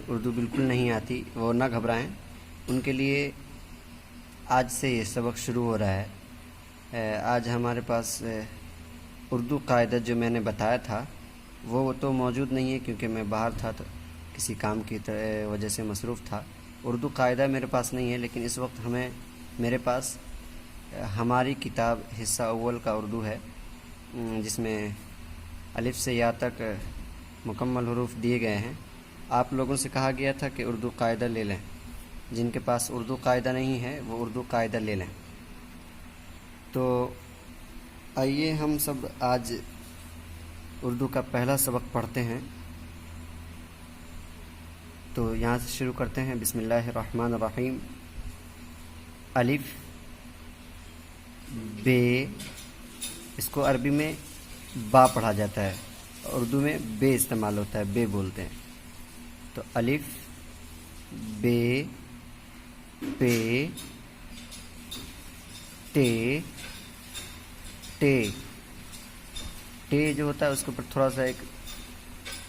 اردو بالکل نہیں آتی وہ نہ گھبرائیں، ان کے لیے آج سے یہ سبق شروع ہو رہا ہے۔ آج ہمارے پاس اردو قاعدہ جو میں نے بتایا تھا وہ تو موجود نہیں ہے، کیونکہ میں باہر تھا تو کسی کام کی وجہ سے مصروف تھا۔ اردو قاعدہ میرے پاس نہیں ہے، لیکن اس وقت میرے پاس ہماری کتاب حصہ اول کا اردو ہے، جس میں الف سے یا تک مکمل حروف دیے گئے ہیں۔ آپ لوگوں سے کہا گیا تھا کہ اردو قاعدہ لے لیں، جن کے پاس اردو قاعدہ نہیں ہے وہ اردو قاعدہ لے لیں۔ تو آئیے ہم سب آج اردو کا پہلا سبق پڑھتے ہیں۔ تو یہاں سے شروع کرتے ہیں۔ بسم اللہ الرحمن الرحیم۔ الف بے، اس کو عربی میں با پڑھا جاتا ہے، اردو میں بے استعمال ہوتا ہے، بے بولتے ہیں۔ تو الف بے پے تے ٹے۔ ٹے جو ہوتا ہے اس کے اوپر تھوڑا سا ایک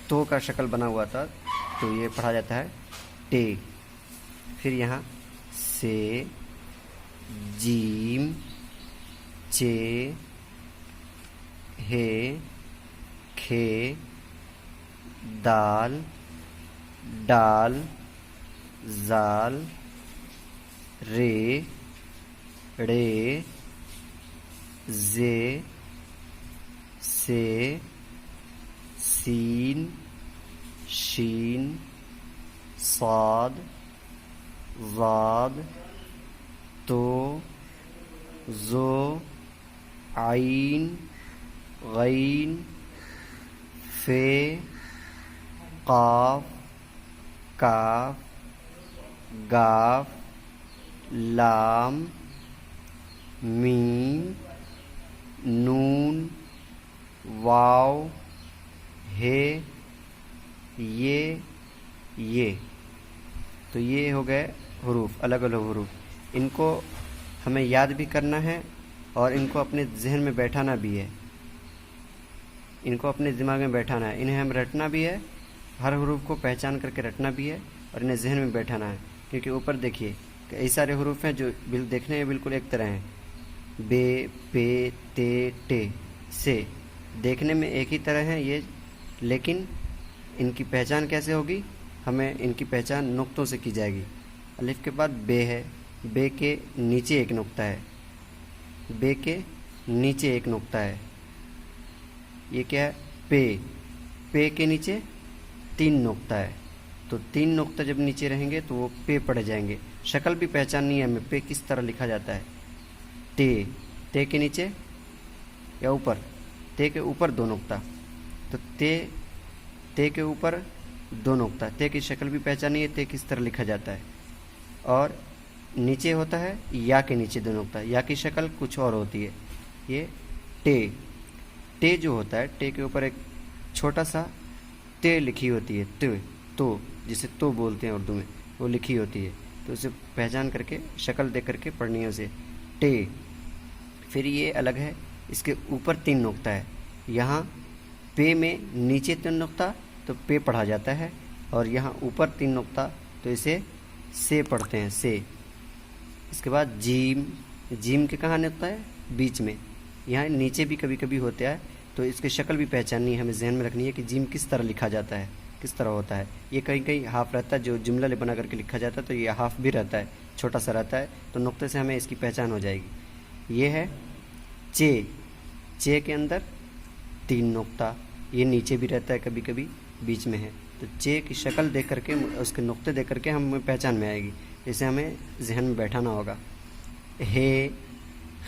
تو کا شکل بنا ہوا تھا، تو یہ پڑھا جاتا ہے ٹے۔ پھر یہاں سے جیم چے ہے کھے دال ڈال زال رے ڑے زے سے سین شین صاد ضاد تو زو عین غین فے قاف کاف گاف لام میم نون واو ہے یہ۔ تو یہ ہو گئے حروف، الگ الگ حروف۔ ان کو ہمیں یاد بھی کرنا ہے اور ان کو اپنے ذہن میں بیٹھانا بھی ہے، ان کو اپنے دماغ میں بیٹھانا ہے، انہیں ہم رٹنا بھی ہے، ہر حروف کو پہچان کر کے رٹنا بھی ہے اور انہیں ذہن میں بیٹھانا ہے۔ کیونکہ اوپر دیکھیے کہ کئی سارے حروف ہیں جو دیکھنے میں بالکل ایک طرح ہیں، بے پے تے ٹے سے، دیکھنے میں ایک ہی طرح ہیں یہ، لیکن ان کی پہچان کیسے ہوگی؟ ہمیں ان کی پہچان نقطوں سے کی جائے گی۔ الف کے بعد بے ہے، بے کے نیچے ایک نقطہ ہے، بے کے نیچے ایک نقطہ ہے۔ یہ کیا ہے؟ پے، پے کے نیچے 3 نقطہ ہے، تو 3 نقطہ جب نیچے رہیں گے تو وہ پے پڑے جائیں گے۔ شکل بھی پہچاننی ہے ہمیں، پے کس طرح لکھا جاتا ہے۔ ٹے، ٹے کے نیچے یا اوپر؟ تے کے اوپر 2 نقطہ، تو تے کے اوپر 2 نقطہ، تے کی شکل بھی پہچانی ہے، تے کس طرح لکھا جاتا ہے۔ اور نیچے ہوتا ہے یا کے نیچے 2 نقطہ، یا کی شکل کچھ اور ہوتی ہے۔ یہ ٹے، ٹے جو ہوتا ہے، ٹے کے اوپر ایک چھوٹا سا تے لکھی ہوتی ہے، تو جسے تو بولتے ہیں اردو میں، وہ لکھی ہوتی ہے، تو اسے پہچان کر کے شکل دیکھ کر کے پڑھنی ہے اسے، ٹے۔ پھر یہ الگ ہے، اس کے اوپر 3 نقطہ ہے، یہاں پے میں نیچے 3 نقطہ تو پے پڑھا جاتا ہے، اور یہاں اوپر 3 نقطہ تو اسے سے پڑھتے ہیں، سے۔ اس کے بعد جیم، جیم کے کہاں نقطہ ہے؟ بیچ میں، یہاں نیچے بھی کبھی کبھی ہوتا ہے، تو اس کی شکل بھی پہچاننی ہے، ہمیں ذہن میں رکھنی ہے کہ جیم کس طرح لکھا جاتا ہے، کس طرح ہوتا ہے۔ یہ کہیں کہیں ہاف رہتا ہے، جو جملہ بنا کر کے لکھا جاتا ہے تو یہ ہاف بھی رہتا ہے، چھوٹا سا رہتا ہے، تو نقطے سے ہمیں اس کی پہچان ہو جائے گی۔ یہ ہے چے، چے کے اندر 3 نقطہ، یہ نیچے بھی رہتا ہے کبھی کبھی، بیچ میں ہے، تو چے کی شکل دیکھ کر کے، اس کے نقطے دیکھ کر کے ہمیں پہچان میں آئے گی، اسے ہمیں ذہن میں بیٹھانا ہوگا۔ ہے،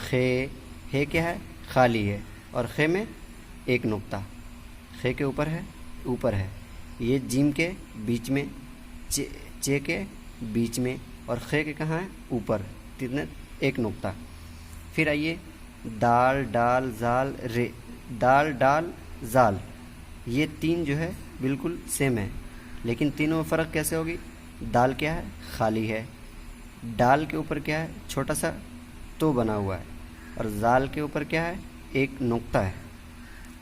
خے، ہے کیا ہے؟ خالی ہے، اور خے میں 1 نقطہ، خے کے اوپر ہے، یہ جیم کے بیچ میں، چے کے بیچ میں، اور خے کے کہاں ہے؟ اوپر، 1 نقطہ۔ پھر آئیے دال ڈال زال رے، دال ڈال زال، یہ 3 جو ہے بالکل سیم ہے، لیکن تینوں میں فرق کیسے ہوگی؟ دال کیا ہے؟ خالی ہے، ڈال کے اوپر کیا ہے؟ چھوٹا سا تو بنا ہوا ہے، اور زال کے اوپر کیا ہے؟ 1 نقطہ ہے۔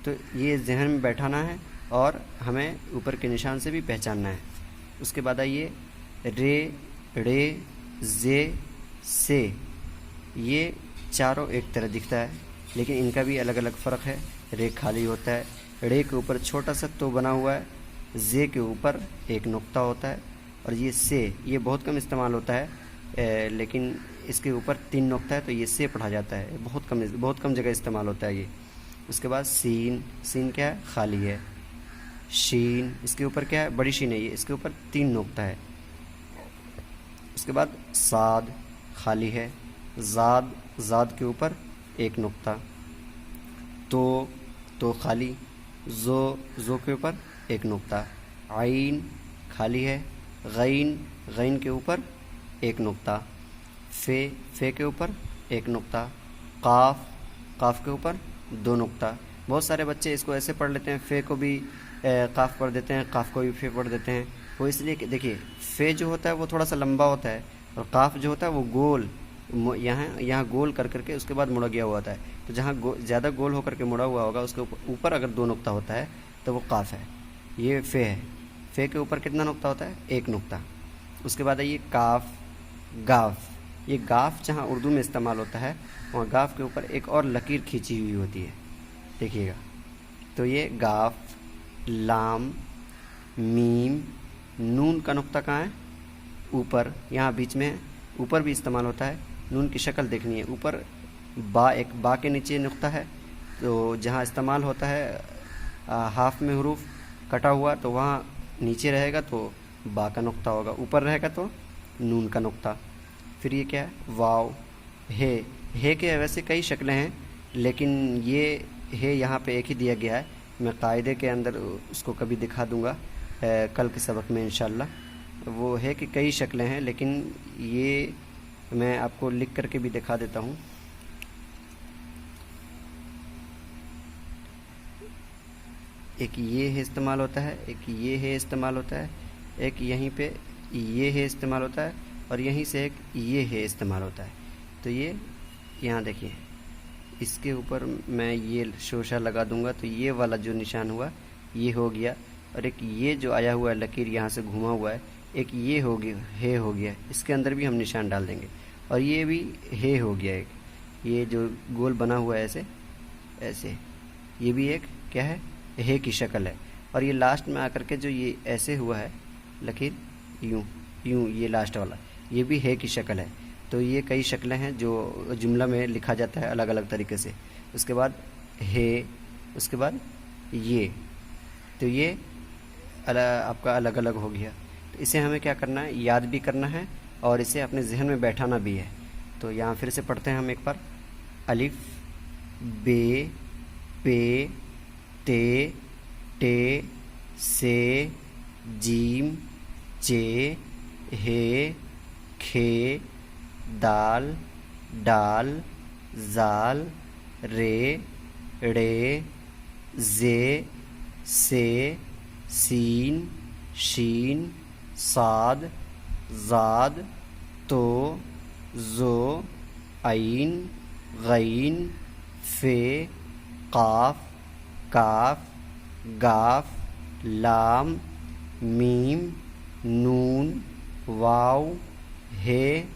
تو یہ ذہن میں بیٹھانا ہے اور ہمیں اوپر کے نشان سے بھی پہچاننا ہے۔ اس کے بعد آئیے رے، ڑے، زے، سے، یہ چاروں ایک طرح دکھتا ہے لیکن ان کا بھی الگ الگ فرق ہے۔ رے خالی ہوتا ہے، ڑے کے اوپر چھوٹا سا تو بنا ہوا ہے، زے کے اوپر ایک نقطہ ہوتا ہے، اور یہ سے، یہ بہت کم استعمال ہوتا ہے لیکن اس کے اوپر 3 نقطہ ہے تو یہ سے پڑھا جاتا ہے، بہت کم جگہ استعمال ہوتا ہے یہ۔ اس کے بعد سین، سین کیا ہے؟ خالی ہے۔ شین، اس کے اوپر کیا ہے؟ بڑی شین ہے یہ، اس کے اوپر 3 نقطہ ہے۔ اس کے بعد صاد، خالی ہے۔ زاد، زاد کے اوپر 1 نقطہ۔ تو خالی۔ زو، زو کے اوپر 1 نقطہ۔ عین، خالی ہے۔ غین، غین کے اوپر 1 نقطہ۔ فے، فے کے اوپر 1 نقطہ۔ قاف، قاف کے اوپر 2 نقطہ۔ بہت سارے بچے اس کو ایسے پڑھ لیتے ہیں، فے کو بھی قاف پڑھ دیتے ہیں، قاف کو بھی فے پڑھ دیتے ہیں۔ وہ اس لیے کہ دیکھیے فے جو ہوتا ہے وہ تھوڑا سا لمبا ہوتا ہے، اور قاف جو ہوتا ہے وہ گول، یہاں گول کر کے اس کے بعد مڑا گیا ہوا ہوتا ہے، تو جہاں زیادہ گول ہو کر کے مڑا ہوا ہوگا اس کے اوپر اگر 2 نقطہ ہوتا ہے تو وہ قاف ہے۔ یہ فے ہے، فے کے اوپر کتنا نقطہ ہوتا ہے؟ 1 نقطہ۔ اس کے بعد ہے یہ کاف، گاف۔ یہ گاف جہاں اردو میں استعمال ہوتا ہے وہاں گاف کے اوپر ایک اور لکیر کھینچی ہوئی ہوتی ہے، دیکھیے گا۔ تو یہ گاف، لام، میم، نون کا نقطہ کہاں ہے؟ اوپر، یہاں بیچ میں اوپر بھی استعمال ہوتا ہے۔ نون کی شکل دیکھنی ہے، اوپر با، ایک با کے نیچے نقطہ ہے، تو جہاں استعمال ہوتا ہے ہاف میں حروف کٹا ہوا تو وہاں نیچے رہے گا تو با کا نقطہ ہوگا، اوپر رہے گا تو نون کا نقطہ۔ پھر یہ کیا ہے؟ واو، ہے کے ویسے کئی شکلیں ہیں لیکن یہ ہے یہاں پہ ایک ہی دیا گیا ہے، میں قاعدے کے اندر اس کو کبھی دکھا دوں گا کل کے سبق میں انشاءاللہ۔ وہ ہے کہ کئی شکلیں ہیں لیکن یہ میں آپ کو لکھ کر کے بھی دکھا دیتا ہوں۔ ایک یہ ہے استعمال ہوتا ہے، ایک یہ ہے استعمال ہوتا ہے، ایک یہیں پہ یہ ہے استعمال ہوتا ہے، اور یہیں سے ایک یہ ہے استعمال ہوتا ہے۔ تو یہ یہاں دیکھیے اس کے اوپر میں یہ شوشہ لگا دوں گا تو یہ والا جو نشان ہوا یہ ہو گیا، اور ایک یہ جو آیا ہوا ہے لکیر یہاں سے گھوما ہوا ہے، ایک یہ ہو گیا، اس کے اندر بھی ہم نشان ڈال دیں گے، اور یہ بھی ہے ہو گیا، ایک یہ جو گول بنا ہوا ہے ایسے یہ بھی ایک کیا ہے؟ ہے کی شکل ہے، اور یہ لاسٹ میں آ کر کے جو یہ ایسے ہوا ہے لکیر یوں یہ لاسٹ والا یہ بھی ہے کی شکل ہے۔ تو یہ کئی شکلیں ہیں جو جملہ میں لکھا جاتا ہے الگ الگ طریقے سے۔ اس کے بعد ہے، اس کے بعد یہ، تو یہ آپ کا الگ الگ ہو گیا۔ تو اسے ہمیں کیا کرنا ہے؟ یاد بھی کرنا ہے اور اسے اپنے ذہن میں بیٹھانا بھی ہے۔ تو یہاں پھر سے پڑھتے ہیں ہم ایک بار۔ الف، بے، پے، تے، ٹے، سے، جیم، چے، ہے، کھے، دال، ڈال، زال، رے، ڑے، زے، سے، سین، شین، صاد، زاد، تو، زو، عین، غین، فے، قاف، کاف، گاف، لام، میم، نون، واو، ہے،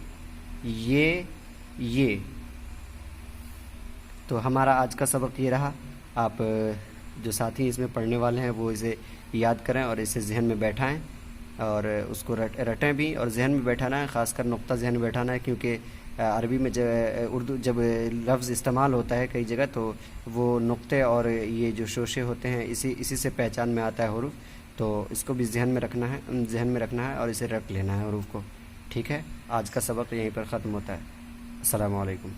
یہ۔ تو ہمارا آج کا سبق یہ رہا۔ آپ جو ساتھی اس میں پڑھنے والے ہیں وہ اسے یاد کریں اور اسے ذہن میں بیٹھائیں اور اس کو رٹیں بھی، اور ذہن میں بیٹھانا ہے، خاص کر نقطہ ذہن میں بیٹھانا ہے، کیونکہ عربی میں اردو جب لفظ استعمال ہوتا ہے کئی جگہ تو وہ نقطے اور یہ جو شوشے ہوتے ہیں اسی سے پہچان میں آتا ہے حروف، تو اس کو بھی ذہن میں رکھنا ہے اور اسے رکھ لینا ہے حروف کو۔ ٹھیک ہے، آج کا سبق یہیں پر ختم ہوتا ہے۔ السلام علیکم۔